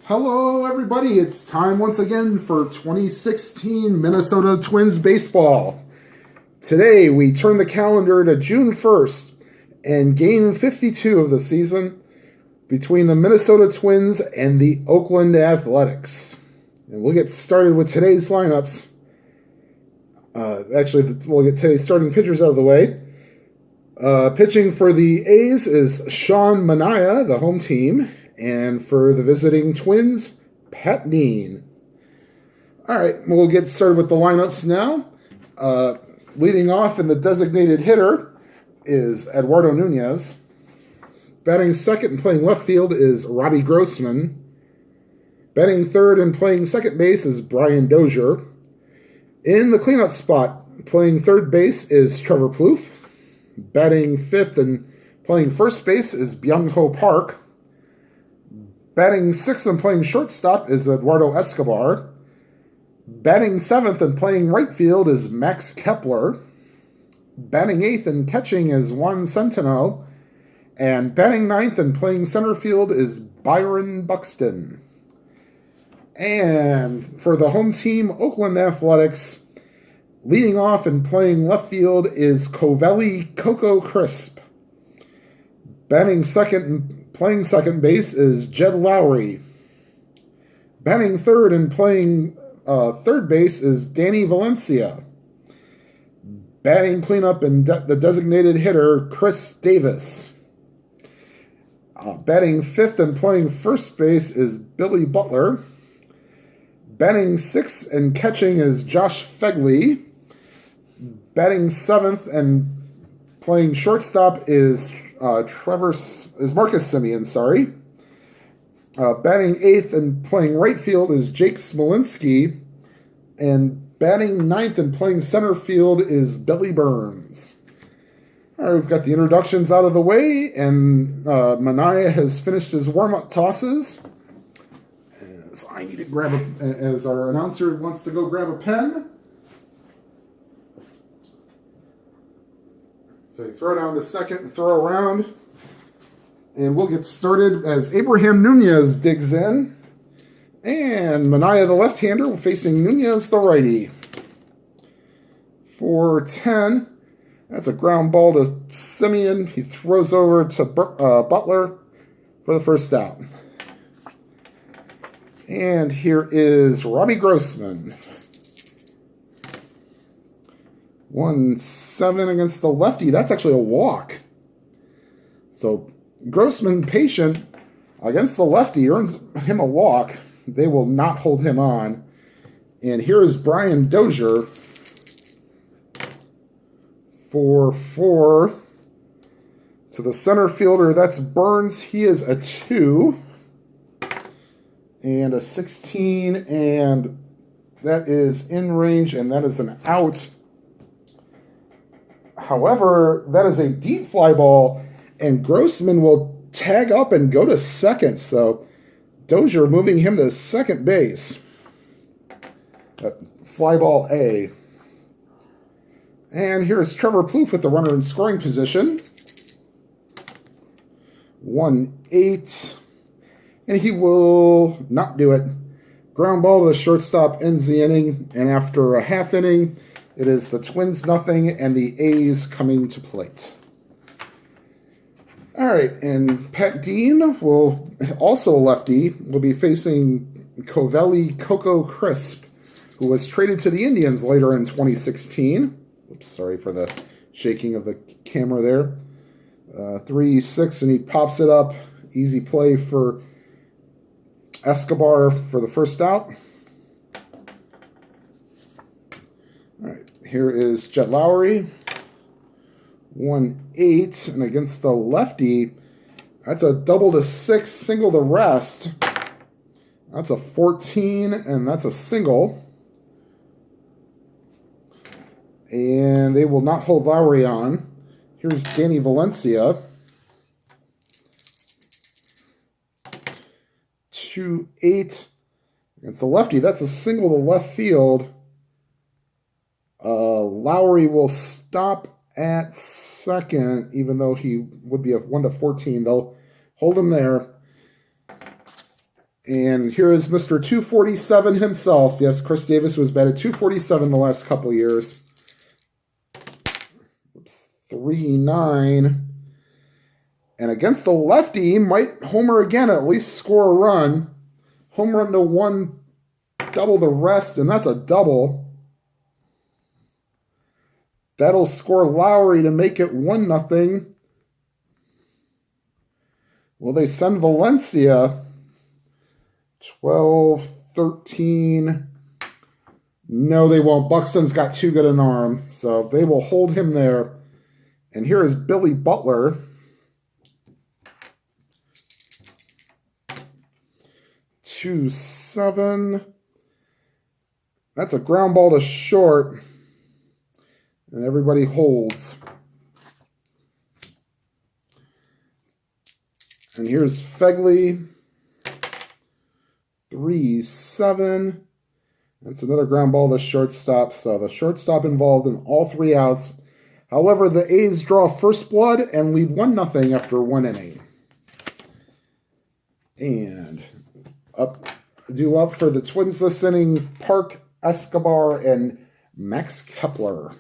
Hello, everybody. It's time once again for 2016 Minnesota Twins baseball. Today, we turn the calendar to June 1st and game 52 of the season between the Minnesota Twins and the Oakland Athletics. And we'll get started with today's lineups. We'll get today's starting pitchers out of the way. Pitching for the A's is Sean Manaea, the home team. And for the visiting Twins, Pat Dean. All right, we'll get started with the lineups now. Leading off in the designated hitter is Eduardo Nunez. Batting second and playing left field is Robbie Grossman. Batting third and playing second base is Brian Dozier. In the cleanup spot, playing third base is Trevor Plouffe. Batting fifth and playing first base is Byung-Ho Park. Batting sixth and playing shortstop is Eduardo Escobar. Batting seventh and playing right field is Max Kepler. Batting eighth and catching is Juan Centeno. And batting ninth and playing center field is Byron Buxton. And for the home team, Oakland Athletics, leading off and playing left field is Covelli Coco Crisp. Batting second and playing second base is Jed Lowry. Batting third and playing third base is Danny Valencia. Batting cleanup and the designated hitter, Chris Davis. Batting fifth and playing first base is Billy Butler. Batting sixth and catching is Josh Fegley. Batting seventh and playing shortstop is Marcus Semien, batting eighth and playing right field is Jake Smolinski. And batting ninth and playing center field is Billy Burns. All right, we've got the introductions out of the way, and Manaea has finished his warm-up tosses. As I need to as our announcer wants to go grab a pen. So you throw down to second and throw around. And we'll get started as Abraham Nunez digs in. And Manaea, the left-hander, facing Nunez, the righty. For 10. That's a ground ball to Semien. He throws over to Butler for the first out. And here is Robbie Grossman. 1-7 against the lefty. That's actually a walk. So Grossman, patient against the lefty, earns him a walk. They will not hold him on. And here is Brian Dozier for 4. To the center fielder, that's Burns. He is a 2. And a 16. And that is in range, and that is an out. However, that is a deep fly ball, and Grossman will tag up and go to second. So Dozier moving him to second base. Fly ball A. And here's Trevor Plouffe with the runner in scoring position. 1-8. And he will not do it. Ground ball to the shortstop ends the inning. And after a half inning, it is the Twins nothing and the A's coming to plate. All right, and Pat Dean, also a lefty, will be facing Covelli Coco Crisp, who was traded to the Indians later in 2016. Oops, sorry for the shaking of the camera there. 3-6, and he pops it up. Easy play for Escobar for the first out. All right, here is Jed Lowry. 1-8, and against the lefty, that's a double to 6, single to rest. That's a 14, and that's a single. And they will not hold Lowry on. Here's Danny Valencia. 2-8 against the lefty. That's a single to left field. Lowry will stop at second, even though he would be a 1 to 14. They'll hold him there. And here is Mr. 247 himself. Yes, Chris Davis was batted 247 the last couple years. 3-9. And against the lefty, might homer again, at least score a run. Home run to one, double the rest, and that's a double. That'll score Lowry to make it 1-0. Will they send Valencia? 12-13. No, they won't. Buxton's got too good an arm, so they will hold him there. And here is Billy Butler. 2-7. That's a ground ball to short. And everybody holds. And here's Fegley. 3-7. That's another ground ball to shortstop. So the shortstop involved in all 3 outs. However, the A's draw first blood and lead 1-0 after 1 inning. And up for the Twins this inning, Park, Escobar, and Max Kepler.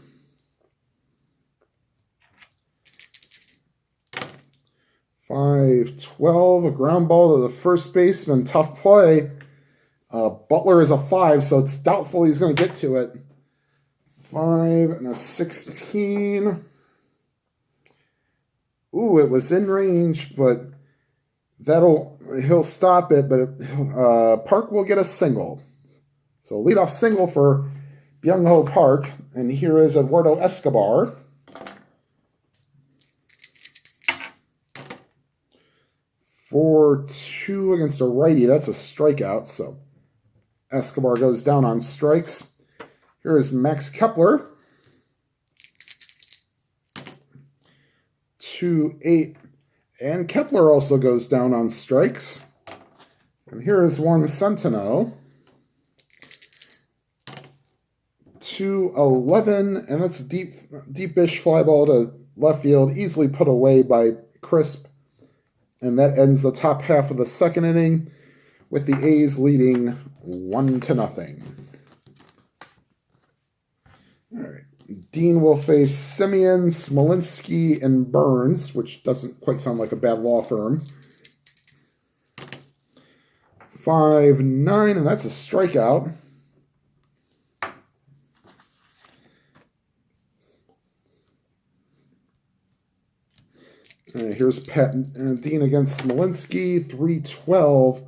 5-12, a ground ball to the first baseman. Tough play. Butler is a 5, so it's doubtful he's going to get to it. 5 and a 16. Ooh, it was in range, but he'll stop it, but Park will get a single. So leadoff single for Byung-Ho Park, and here is Eduardo Escobar. 4-2 against a righty. That's a strikeout, so Escobar goes down on strikes. Here is Max Kepler. 2-8. And Kepler also goes down on strikes. And here is Juan Centeno. 2-11. And that's a deep-ish fly ball to left field, easily put away by Crisp. And that ends the top half of the second inning with the A's leading 1-0. All right. Dean will face Simeon, Smolinski, and Burns, which doesn't quite sound like a bad law firm. 5-9, and that's a strikeout. Here's Dean against Smolinski, 3-12.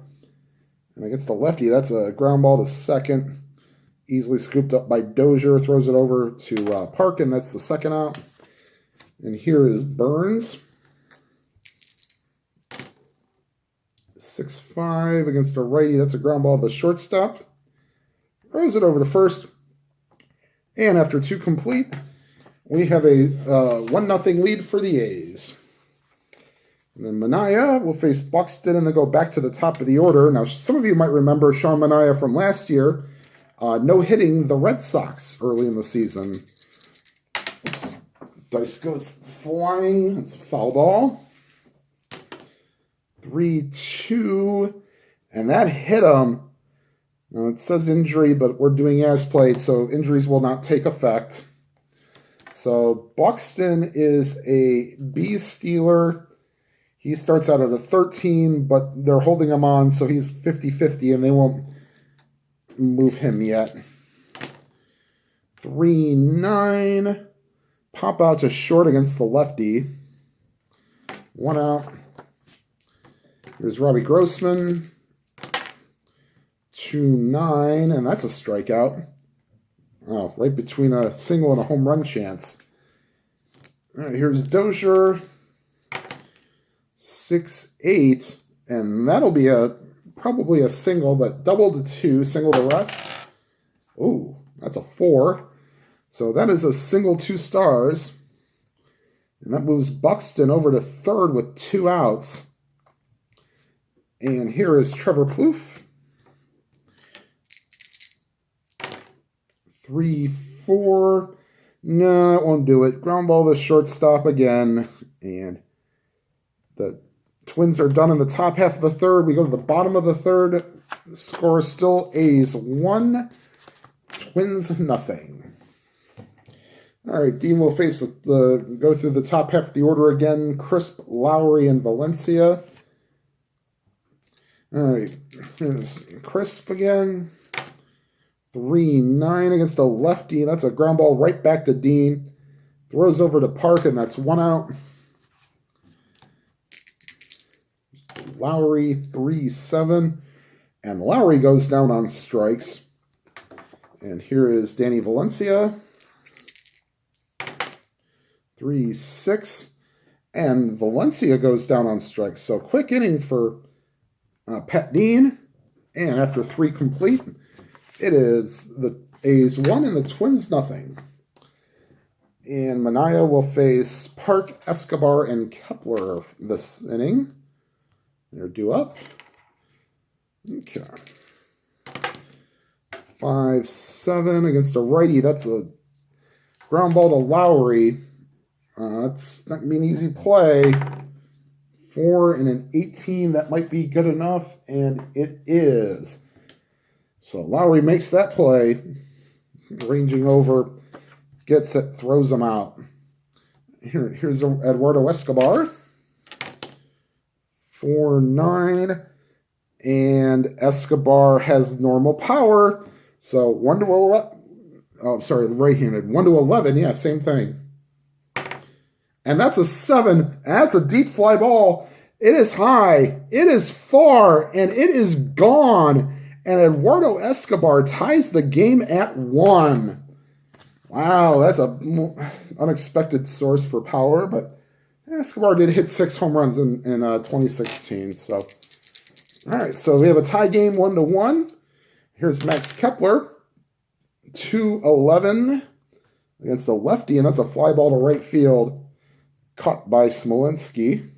And against the lefty, that's a ground ball to second. Easily scooped up by Dozier, throws it over to Park, and that's the second out. And here is Burns. 6-5 against a righty. That's a ground ball to the shortstop. Throws it over to first. And after 2 complete, we have a 1-0 lead for the A's. And then Manaea will face Buxton, and then go back to the top of the order. Now, some of you might remember Sean Manaea from last year. No-hitting the Red Sox early in the season. Oops. Dice goes flying. It's a foul ball. 3-2. And that hit him. Now, it says injury, but we're doing as played, so injuries will not take effect. So Buxton is a B stealer. He starts out at a 13, but they're holding him on, so he's 50-50, and they won't move him yet. 3-9. Pop out to short against the lefty. 1 out. Here's Robbie Grossman. 2-9, and that's a strikeout. Oh, right between a single and a home run chance. All right, here's Dozier. 6-8, and that'll be probably a single, but double to 2, single to rest. Oh, that's a 4. So that is a single 2 stars. And that moves Buxton over to third with 2 outs. And here is Trevor Plouffe. 3-4. No, it won't do it. Ground ball to shortstop again. And the Twins are done in the top half of the third. We go to the bottom of the third. The score is still A's 1, Twins nothing. All right, Dean will face go through the top half of the order again. Crisp, Lowry, and Valencia. All right, here's Crisp again. 3-9 against a lefty. That's a ground ball right back to Dean. Throws over to Park, and that's 1 out. Lowry, 3-7. And Lowry goes down on strikes. And here is Danny Valencia. 3-6. And Valencia goes down on strikes. So quick inning for Pat Dean. And after 3 complete, it is the A's 1 and the Twins nothing. And Manaea will face Park, Escobar, and Kepler this inning. They're due up. Okay. 5-7 against a righty. That's a ground ball to Lowry. It's not going to be an easy play. 4 and an 18. That might be good enough, and it is. So Lowry makes that play. Ranging over. Gets it, throws him out. Here's Eduardo Escobar. 4-9. And Escobar has normal power. So 1-11. Oh, sorry, right-handed. 1-11. Yeah, same thing. And that's a 7. That's a deep fly ball. It is high. It is far. And it is gone. And Eduardo Escobar ties the game at 1. Wow, that's an unexpected source for power. But Escobar did hit 6 home runs in 2016. So, all right. So we have a tie game 1-1. Here's Max Kepler. 2-11 against the lefty. And that's a fly ball to right field. Caught by Smolinski.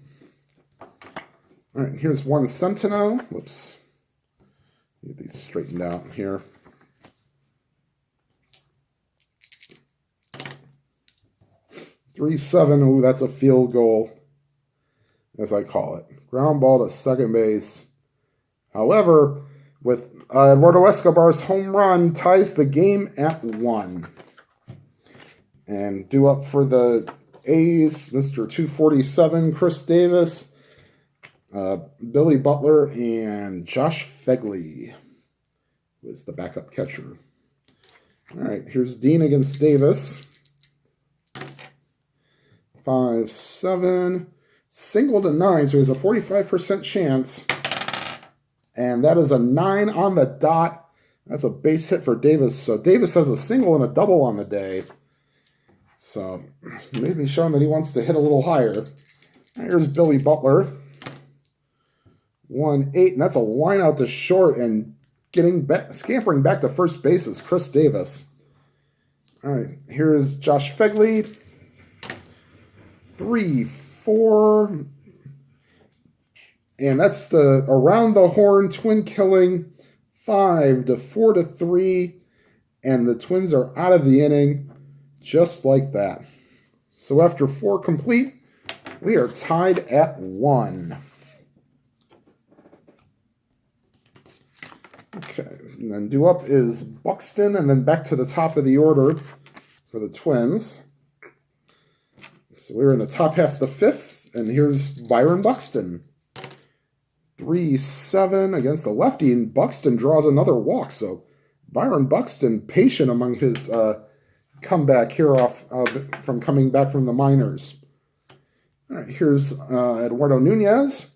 All right, here's Juan Centeno. Whoops. Get these straightened out here. .37. Ooh, that's a field goal, as I call it. Ground ball to second base. However, with Eduardo Escobar's home run, ties the game at 1. And due up for the A's, Mr. 247, Chris Davis, Billy Butler, and Josh Fegley was the backup catcher. All right, here's Dean against Davis. 5-7, single to 9, so he has a 45% chance. And that is a 9 on the dot. That's a base hit for Davis. So Davis has a single and a double on the day. So maybe showing that he wants to hit a little higher. Here's Billy Butler. 1-8, and that's a line out to short, and scampering back to first base is Chris Davis. All right, here's Josh Fegley. 3-4, and that's the around the horn twin killing. 5-4-3, and the Twins are out of the inning just like that. So after 4 complete, we are tied at 1. Okay, and then due up is Buxton, and then back to the top of the order for the Twins. So we're in the top half of the 5th, and here's Byron Buxton. 3-7 against the lefty, and Buxton draws another walk. So Byron Buxton, patient among his comeback here from coming back from the minors. All right, here's Eduardo Nunez.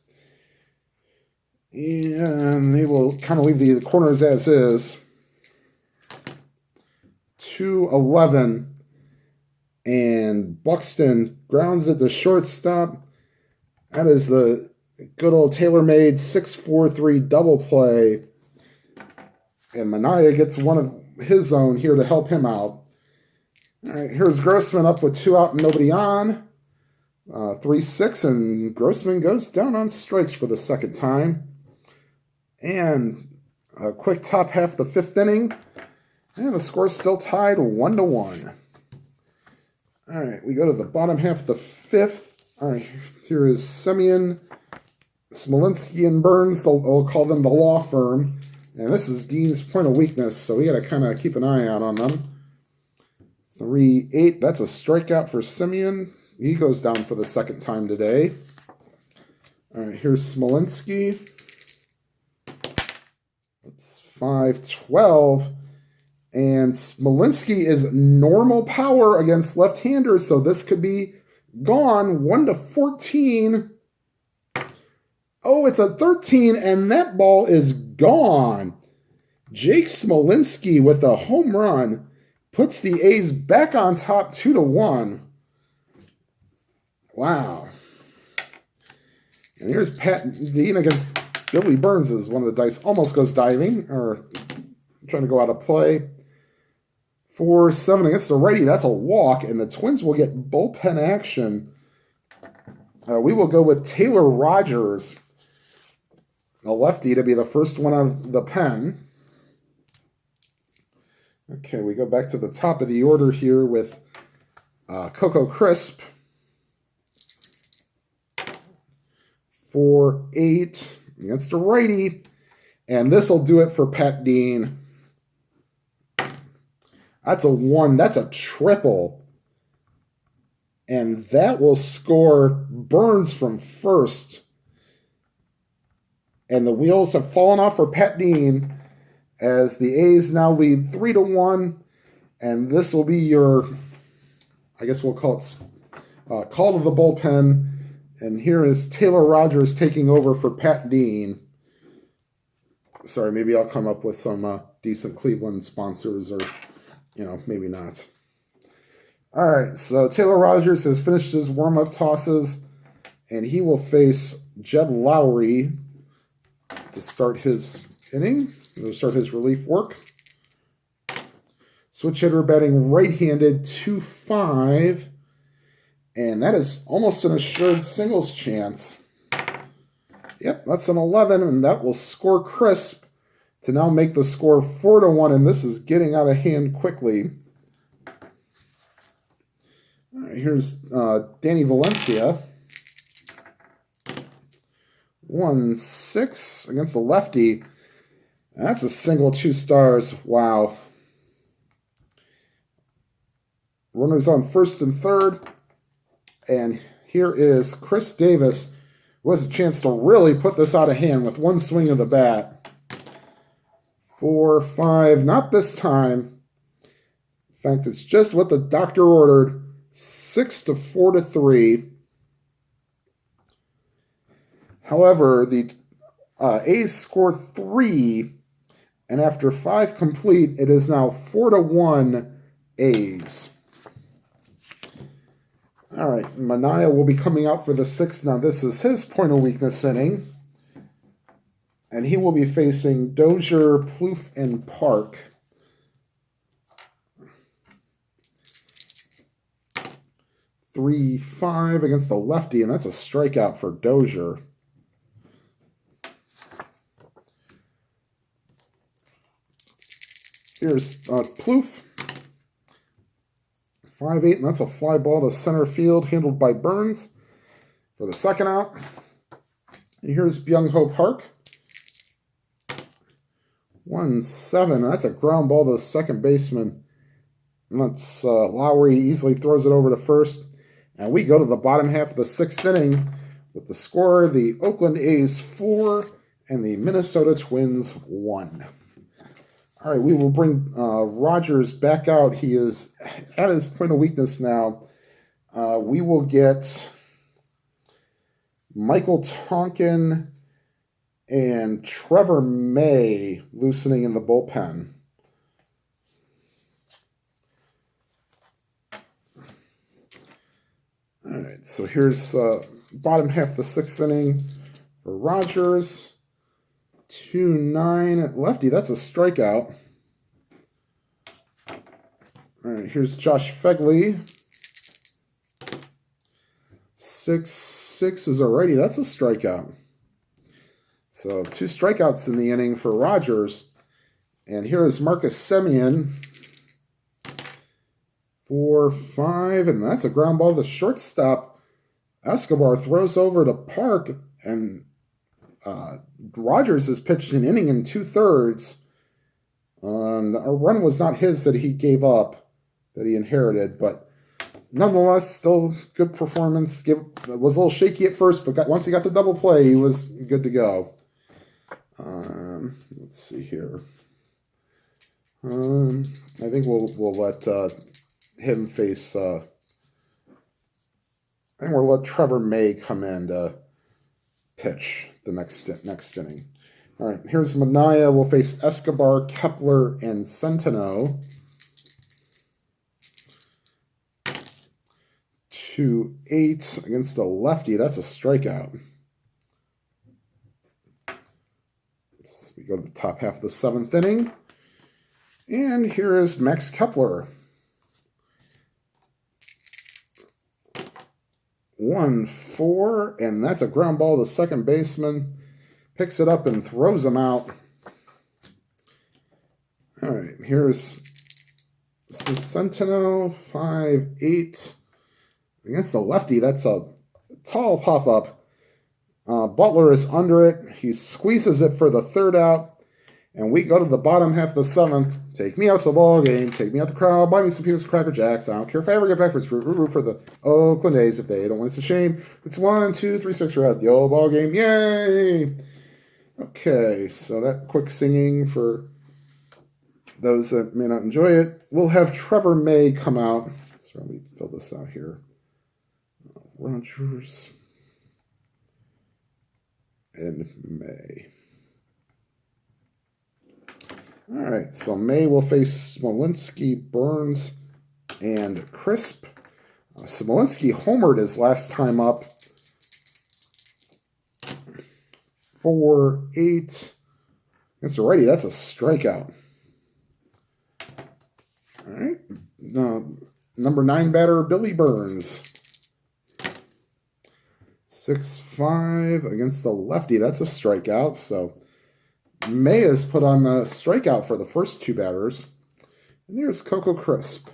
And they will kind of leave the corners as is. 2-11. And Buxton grounds it to shortstop. That is the good old tailor-made 6-4-3 double play. And Manaea gets one of his own here to help him out. All right, here's Grossman up with 2 out and nobody on. 3-6, and Grossman goes down on strikes for the second time. And a quick top half of the 5th inning. And the score's still tied 1-1. All right, we go to the bottom half of the 5th. All right, here is Semyon Smolinski and Burns, we'll call them the law firm. And this is Dean's point of weakness, so we got to kind of keep an eye out on them. 3-8, that's a strikeout for Simeon. He goes down for the second time today. All right, here's Smolinski. 5-12. And Smolinski is normal power against left-handers, so this could be gone. 1-14. Oh, it's a 13, and that ball is gone. Jake Smolinski with a home run puts the A's back on top 2-1. Wow. And here's Pat Dean against Billy Burns as one of the dice almost goes diving, or trying to go out of play. 4-7 against the righty. That's a walk, and the Twins will get bullpen action. We will go with Taylor Rogers, a lefty, to be the first one on the pen. Okay, we go back to the top of the order here with Coco Crisp. 4-8 against the righty. And this will do it for Pat Dean. That's a 1. That's a triple. And that will score Burns from first. And the wheels have fallen off for Pat Dean as the A's now lead 3-1. And this will be your, I guess we'll call it call to the bullpen. And here is Taylor Rogers taking over for Pat Dean. Sorry, maybe I'll come up with some decent Cleveland sponsors, or, maybe not. All right, so Taylor Rogers has finished his warm-up tosses, and he will face Jed Lowry to start his inning, to start his relief work. Switch hitter batting right-handed, 2-5, and that is almost an assured singles chance. Yep, that's an 11, and that will score Crisp to now make the score 4-1, and this is getting out of hand quickly. All right, here's Danny Valencia. 1-6 against the lefty. That's a single, 2 stars. Wow. Runners on first and third. And here is Chris Davis, who has a chance to really put this out of hand with one swing of the bat. 4-5, not this time. In fact, it's just what the doctor ordered. 6-4-3. However, the A's score 3, and after 5 complete, it is now 4-1 A's. All right, Manaea will be coming out for the 6th. Now, this is his point of weakness inning. And he will be facing Dozier, Plouffe, and Park. 3-5 against the lefty, and that's a strikeout for Dozier. Here's Plouffe. 5-8, and that's a fly ball to center field, handled by Burns for the second out. And here's Byung-Ho Park. 1-7, that's a ground ball to the second baseman. And that's Lowry easily throws it over to first. And we go to the bottom half of the 6th inning with the score, the Oakland A's 4 and the Minnesota Twins 1. All right, we will bring Rogers back out. He is at his point of weakness now. We will get Michael Tonkin and Trevor May loosening in the bullpen. All right, so here's bottom half of the 6th inning for Rogers. 2-9 lefty. That's a strikeout. All right, here's Josh Fegley. 6-6 is a righty. That's a strikeout. So 2 strikeouts in the inning for Rogers. And here is Marcus Semien. 4-5, and that's a ground ball to shortstop. Escobar throws over to Park, and Rogers has pitched an inning and 2/3. A run was not his that he gave up, that he inherited, but nonetheless, still good performance. Was a little shaky at first, but once he got the double play, he was good to go. Let's see here. I think we'll let him face. I think we'll let Trevor May come in to pitch the next inning. All right, here's Manaea. We'll face Escobar, Kepler, and Centeno. 2-8 against the lefty. That's a strikeout. We go to the top half of the 7th inning. And here is Max Kepler. 1-4, and that's a ground ball to second baseman. Picks it up and throws him out. All right, here's Centeno. 5-8 against the lefty. That's a tall pop-up. Butler is under it. He squeezes it for the 3rd out. And we go to the bottom half of the 7th. Take me out to the ball game. Take me out the crowd. Buy me some peanuts, Cracker Jacks. I don't care if I ever get back for the Oakland A's. If they don't win, it's a shame. It's 1, 2, 3, 6. We're at the old ball game. Yay! Okay, so that quick singing for those that may not enjoy it. We'll have Trevor May come out. So let me fill this out here. Rogers and May. All right, so May will face Smolinski, Burns, and Crisp. Smolinski homered his last time up. 4-8 against the righty. That's a strikeout. All right, number 9 batter, Billy Burns. 6-5 against the lefty. That's a strikeout, so May has put on the strikeout for the first 2 batters. And here's Coco Crisp.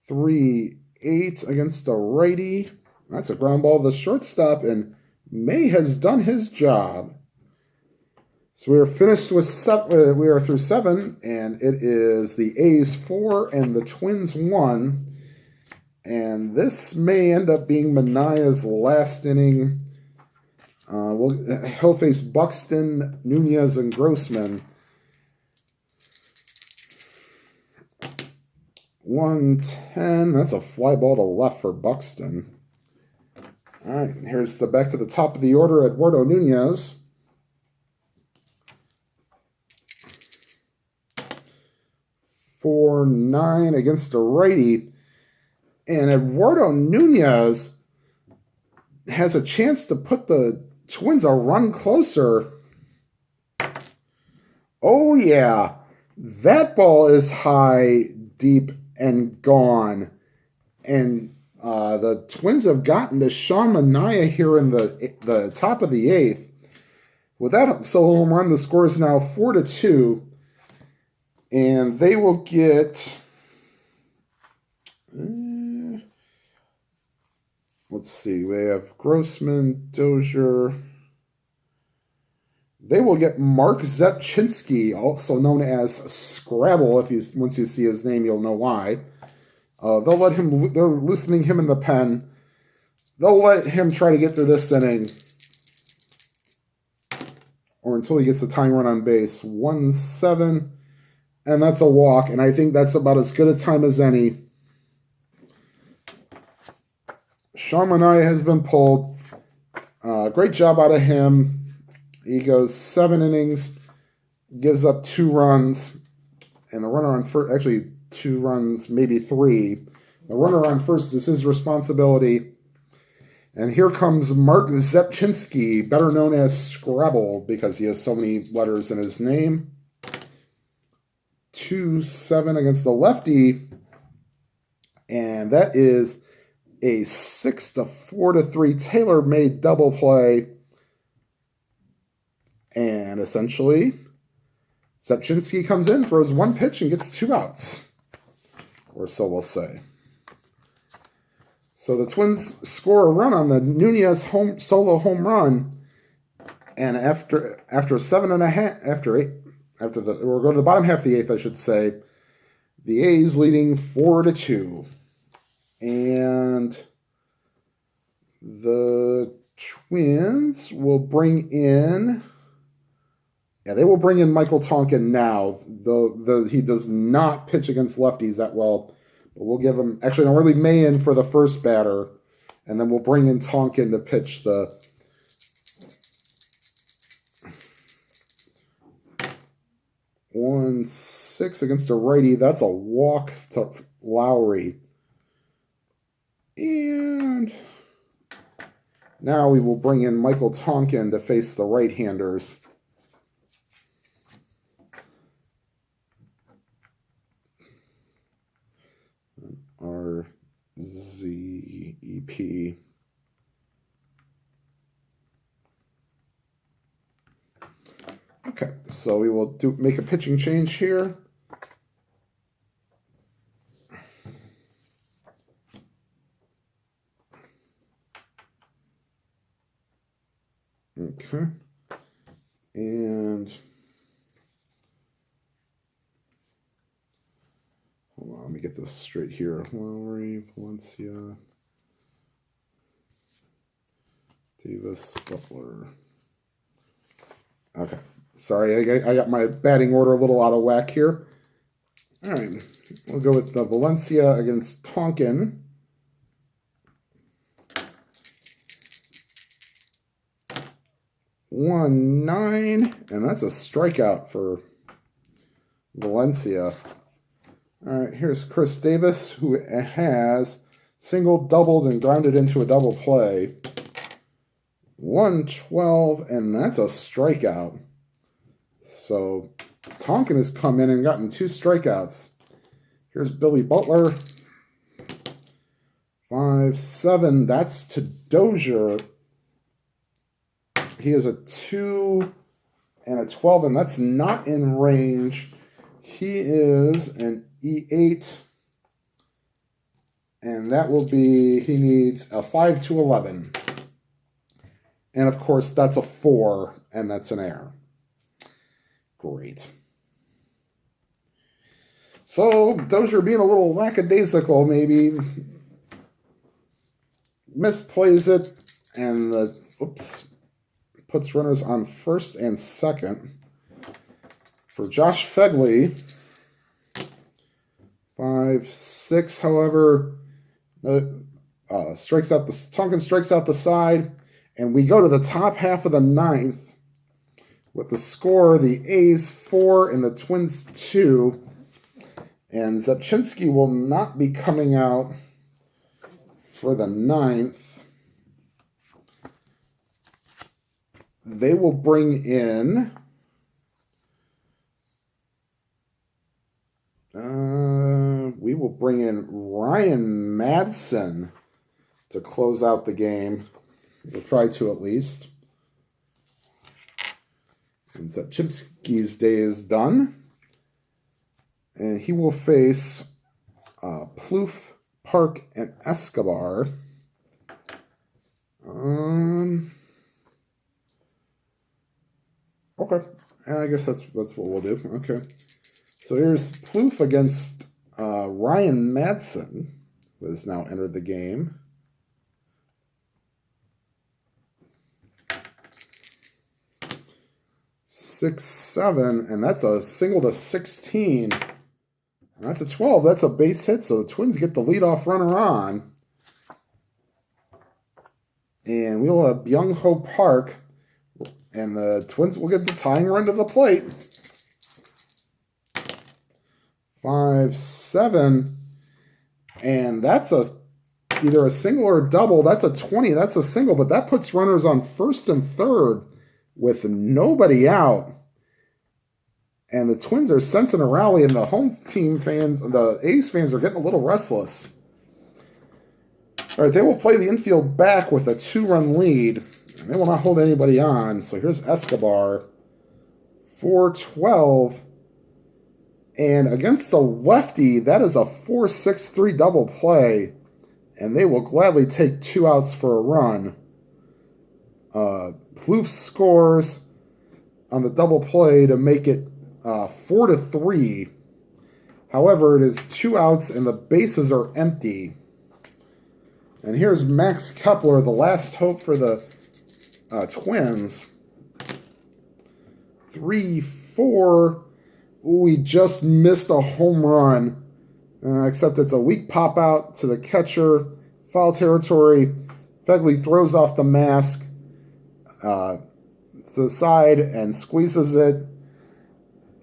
3-8 against the righty. That's a ground ball to the shortstop, and May has done his job. So we are finished with we are through 7, and it is the A's 4 and the Twins 1. And this may end up being Manaea's last inning. He'll face Buxton, Nunez, and Grossman. 1-10. That's a fly ball to left for Buxton. All right, here's back to the top of the order, Eduardo Nunez. 4-9 against the righty. And Eduardo Nunez has a chance to put the Twins a run closer. Oh, yeah. That ball is high, deep, and gone. And the Twins have gotten to Sean Manaea here in the top of the 8th. With that solo home run, the score is now 4-2. And they will get... let's see. We have Grossman, Dozier. They will get Mark Zepchinski, also known as Scrabble. Once you see his name, you'll know why. They'll let him. They're loosening him in the pen. They'll let him try to get through this inning, or until he gets the tying run on base. 1-7, and that's a walk. And I think that's about as good a time as any. Sean Manaea has been pulled. Great job out of him. He goes 7 innings, gives up 2 runs, and the runner on first, actually 2 runs, maybe 3. The runner on first is his responsibility. And here comes Mark Zepchinski, better known as Scrabble because he has so many letters in his name. 2-7 against the lefty, and that is a 6-4-3 tailor-made double play. And essentially, Zepchinski comes in, throws 1 pitch, and gets 2 outs. Or so we'll say. So the Twins score a run on the Nunez solo home run, and after 7.5, we'll go to the bottom half of the eighth, I should say. The A's leading 4-2, and the Twins will bring in. Yeah, they will bring in Michael Tonkin now. Though he does not pitch against lefties that well. But we'll give him... Actually, no, we'll leave May in for the first batter. And then we'll bring in Tonkin to pitch the... 1-6 against a righty. That's a walk to Lowry. And now we will bring in Michael Tonkin to face the right-handers. RZEP. Okay, so we will make a pitching change here. Okay, and hold on, let me get this straight here. Lowry, Valencia, Davis, Butler. Okay, sorry, I got my batting order a little out of whack here. All right, we'll go with the Valencia against Tonkin. 1-9, and that's a strikeout for Valencia. All right, here's Chris Davis, who has single, doubled, and grounded into a double play. 1-12, and that's a strikeout. So Tonkin has come in and gotten 2 strikeouts. Here's Billy Butler. 5-7, that's to Dozier. He is a 2 and a 12, and that's not in range. He is an E8, and that will be, he needs a 5-11. And, of course, that's a 4, and that's an error. Great. So, Dozier being a little lackadaisical, maybe misplays it, and puts runners on first and second. For Josh Fegley, 5-6, however, Tonkin strikes out the side, and we go to the top half of the ninth with the score, the A's 4 and the Twins 2, and Zepchinski will not be coming out for the ninth. They will bring in we will bring in Ryan Madsen to close out the game. We'll try to at least. And Zepchinski's day is done. And he will face Plouffe, Park, and Escobar. Okay, I guess that's what we'll do. Okay, so here's Plouffe against Ryan Madsen, who has now entered the game. Six, 7, and that's a single to 16. And that's a 12. That's a base hit, so the Twins get the leadoff runner on. And we'll have Byung-Ho Park, and the Twins will get the tying run to the plate. 5-7, and that's either a single or a double. That's a 20. That's a single, but that puts runners on first and third with nobody out. And the Twins are sensing a rally, and the home team fans, the A's fans, are getting a little restless. All right, they will play the infield back with a 2-run lead. And they will not hold anybody on. So here's Escobar. 4-12. And against the lefty, that is a 4-6-3 double play. and they will gladly take 2 outs for a run. Floof scores on the double play to make it 4-3. However, it is 2 outs and the bases are empty. And here's Max Kepler, the last hope for the Twins. 3-4. We just missed a home run. Except it's a weak pop out to the catcher. Foul territory. Fegley throws off the mask to the side and squeezes it.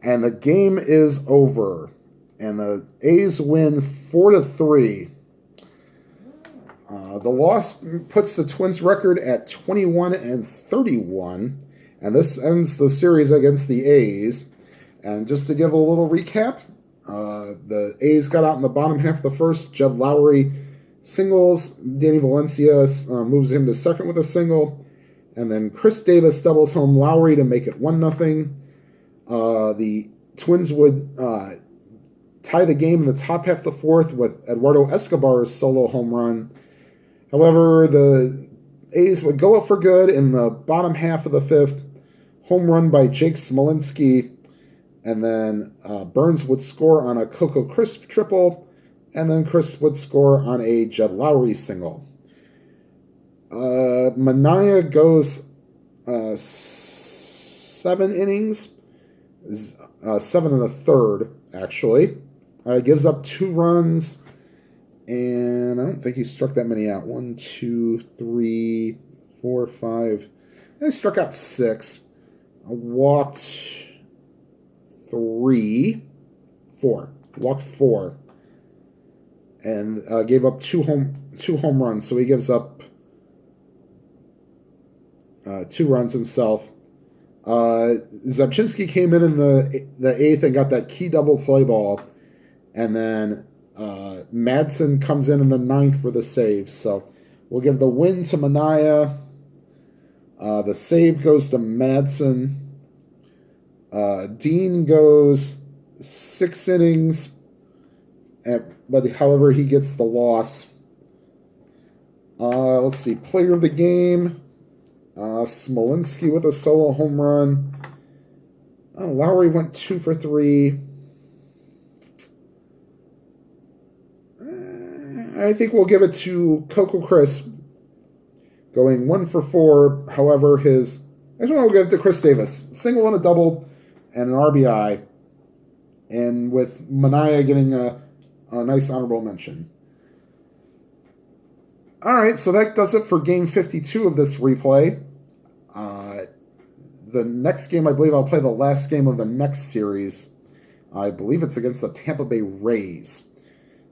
And the game is over. And the A's win 4-3. The loss puts the Twins' record at 21-31. And this ends the series against the A's. And just to give a little recap, the A's got out in the bottom half of the first. Jed Lowry singles. Danny Valencia moves him to second with a single. And then Chris Davis doubles home Lowry to make it 1-0. The Twins would tie the game in the top half of the fourth with Eduardo Escobar's solo home run. However, the A's would go up for good in the bottom half of the fifth. Home run by Jake Smolinski. And then Burns would score on a Coco Crisp triple. And then Chris would score on a Jed Lowry single. Manaea goes 7 innings. 7 1/3, actually. Gives up 2 runs. And I don't think he struck that many out. 1, 2, 3, 4, 5. He struck out 6. Walked 3. 4. Walked 4. And gave up 2 home runs. So he gives up 2 runs himself. Zabchinski came in the 8th and got that key double play ball. And then Madsen comes in the 9th for the save. So we'll give the win to Manaea. The save goes to Madsen. Dean goes 6 innings. But however, he gets the loss. Let's see. Player of the game. Smolinski with a solo home run. Lowry went 2 for 3. I think we'll give it to Coco Crisp, going 1 for 4. However, actually, we'll give it to Chris Davis. Single and a double and an RBI. And with Manaea getting a nice honorable mention. All right, so that does it for Game 52 of this replay. The next game, I believe I'll play the last game of the next series. I believe it's against the Tampa Bay Rays.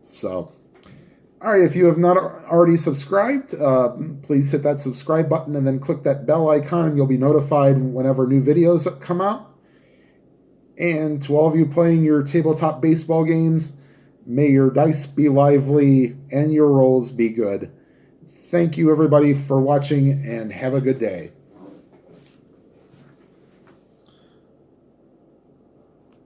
So, all right, if you have not already subscribed, please hit that subscribe button and then click that bell icon, and you'll be notified whenever new videos come out. And to all of you playing your tabletop baseball games, may your dice be lively and your rolls be good. Thank you, everybody, for watching, and have a good day.